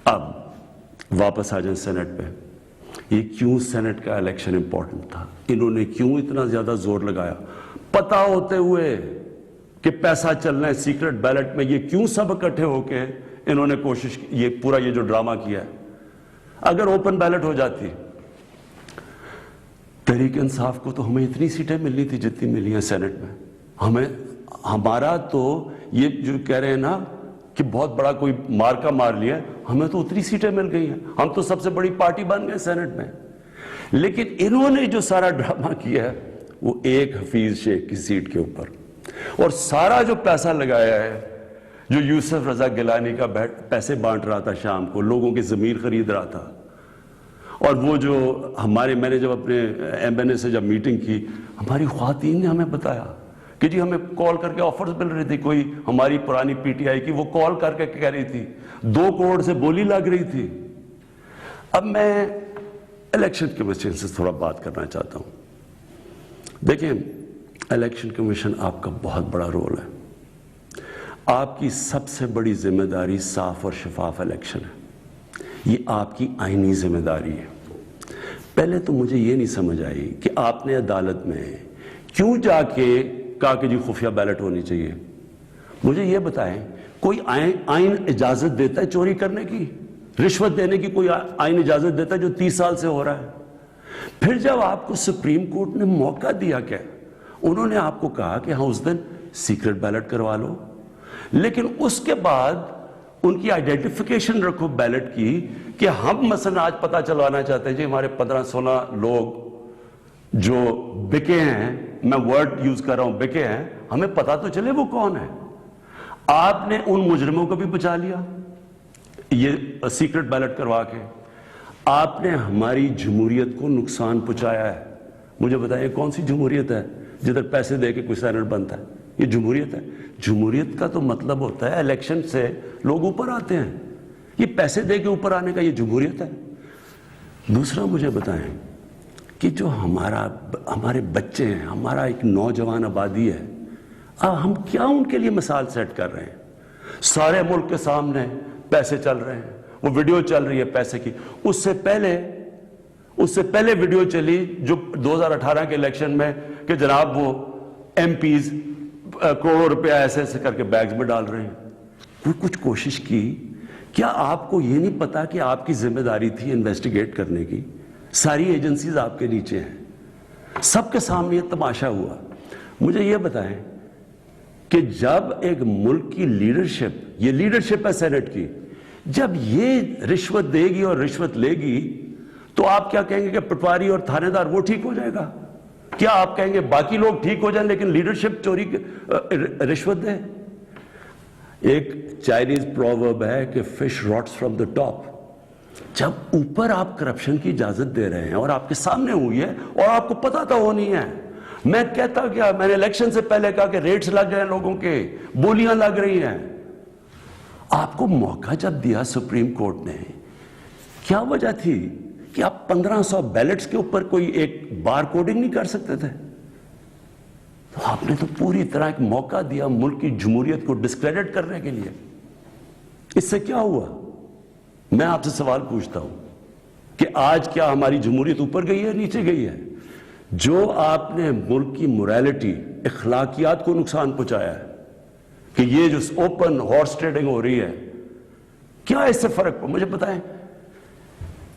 اب واپس آ جائیں سینٹ پہ. یہ کیوں سینٹ کا الیکشن امپورٹنٹ تھا؟ انہوں نے کیوں اتنا زیادہ زور لگایا پتا ہوتے ہوئے کہ پیسہ چلنا ہے سیکرٹ بیلٹ میں؟ یہ کیوں سب اکٹھے ہو کے انہوں نے کوشش کی؟ یہ پورا یہ جو ڈرامہ کیا ہے. اگر اوپن بیلٹ ہو جاتی تحریک انصاف کو تو ہمیں اتنی سیٹیں ملنی تھی جتنی ملی ہیں سینٹ میں. ہمارا تو یہ جو کہہ رہے ہیں نا کہ بہت بڑا کوئی مارکا مار لیا، ہمیں تو اتنی سیٹیں مل گئی ہیں، ہم تو سب سے بڑی پارٹی بن گئے سینٹ میں. لیکن انہوں نے جو سارا ڈرامہ کیا ہے وہ ایک حفیظ شیخ کی سیٹ کے اوپر، اور سارا جو پیسہ لگایا ہے، جو یوسف رضا گیلانی کا پیسے بانٹ رہا تھا شام کو، لوگوں کی ضمیر خرید رہا تھا. اور وہ جو میں نے جب اپنے ایم این اے سے جب میٹنگ کی، ہماری خواتین نے ہمیں بتایا کہ جی ہمیں کال کر کے آفرز مل رہی تھی. کوئی ہماری پرانی پی ٹی آئی کی وہ کال کر کے کہہ رہی تھی 2 کروڑ سے بولی لگ رہی تھی. اب میں الیکشن کمیشن سے تھوڑا بات کرنا چاہتا ہوں. دیکھیں، الیکشن کمیشن آپ کا بہت بڑا رول ہے. آپ کی سب سے بڑی ذمہ داری صاف اور شفاف الیکشن ہے. یہ آپ کی آئینی ذمہ داری ہے. پہلے تو مجھے یہ نہیں سمجھ آئی کہ آپ نے عدالت میں کیوں جا کے کہا کہ جی خفیہ بیلٹ ہونی چاہیے. مجھے یہ بتائیں، کوئی آئین اجازت دیتا ہے چوری کرنے کی، رشوت دینے کی؟ کوئی آئین اجازت دیتا ہے جو 30 سال سے ہو رہا ہے؟ پھر جب آپ کو سپریم کورٹ نے موقع دیا، کہ انہوں نے آپ کو کہا کہ ہاں اس دن سیکرٹ بیلٹ کروا لو، لیکن اس کے بعد ان کی آئیڈینٹیفیکیشن رکھو بیلٹ کی کہ ہم مثلا آج پتہ چلوانا چاہتے ہیں جی ہمارے 15-16 لوگ جو بکے ہیں، میں ورڈ یوز کر رہا ہوں بکے ہیں، ہمیں پتہ تو چلے وہ کون ہے. آپ نے ان مجرموں کو بھی بچا لیا یہ سیکرٹ بیلٹ کروا کے. آپ نے ہماری جمہوریت کو نقصان پہنچایا ہے. مجھے بتائیں کون سی جمہوریت ہے جدھر پیسے دے کے کوئی سینٹ بنتا ہے؟ یہ جمہوریت ہے؟ جمہوریت کا تو مطلب ہوتا ہے الیکشن سے لوگ اوپر آتے ہیں. یہ پیسے دے کے اوپر آنے کا یہ جمہوریت ہے؟ دوسرا مجھے بتائیں کہ جو ہمارے بچے ہیں، ہمارا ایک نوجوان آبادی ہے، اب ہم کیا ان کے لیے مثال سیٹ کر رہے ہیں؟ سارے ملک کے سامنے پیسے چل رہے ہیں، وہ ویڈیو چل رہی ہے پیسے کی. اس سے پہلے ویڈیو چلی جو 2018 کے الیکشن میں کہ جناب وہ ایم پیز کروڑوں روپیہ ایسے کر کے بیگز میں ڈال رہے ہیں. کوئی کچھ کوشش کی؟ کیا آپ کو یہ نہیں پتا کہ آپ کی ذمہ داری تھی انویسٹیگیٹ کرنے کی؟ ساری ایجنسیز آپ کے نیچے ہیں، سب کے سامنے یہ تماشا ہوا. مجھے یہ بتائیں کہ جب ایک ملک کی لیڈرشپ، یہ لیڈرشپ ہے سینٹ کی، جب یہ رشوت دے گی اور رشوت لے گی تو آپ کیا کہیں گے کہ پٹواری اور تھانے دار وہ ٹھیک ہو جائے گا؟ کیا آپ کہیں گے باقی لوگ ٹھیک ہو جائیں لیکن لیڈرشپ چوری رشوت دے؟ ایک چائنیز پروورب ہے کہ fish rots from the top. جب اوپر آپ کرپشن کی اجازت دے رہے ہیں اور آپ کے سامنے ہوئی ہے اور آپ کو پتا تو ہونی ہے. میں کہتا کیا، میں نے الیکشن سے پہلے کہا کہ ریٹس لگ گئے لوگوں کے، بولیاں لگ رہی ہیں. آپ کو موقع جب دیا سپریم کورٹ نے، کیا وجہ تھی کہ آپ 1500 بیلٹس کے اوپر کوئی ایک بار کوڈنگ نہیں کر سکتے تھے؟ تو آپ نے تو پوری طرح ایک موقع دیا ملک کی جمہوریت کو ڈسکریڈٹ کرنے کے لیے. اس سے کیا ہوا؟ میں آپ سے سوال پوچھتا ہوں کہ آج کیا ہماری جمہوریت اوپر گئی ہے نیچے گئی ہے؟ جو آپ نے ملک کی موریلٹی، اخلاقیات کو نقصان پہنچایا ہے کہ یہ جو اوپن ہارس ٹریڈنگ ہو رہی ہے، کیا اس سے فرق؟ مجھے بتائیں.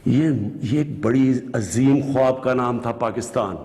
یہ ایک بڑی عظیم خواب کا نام تھا پاکستان.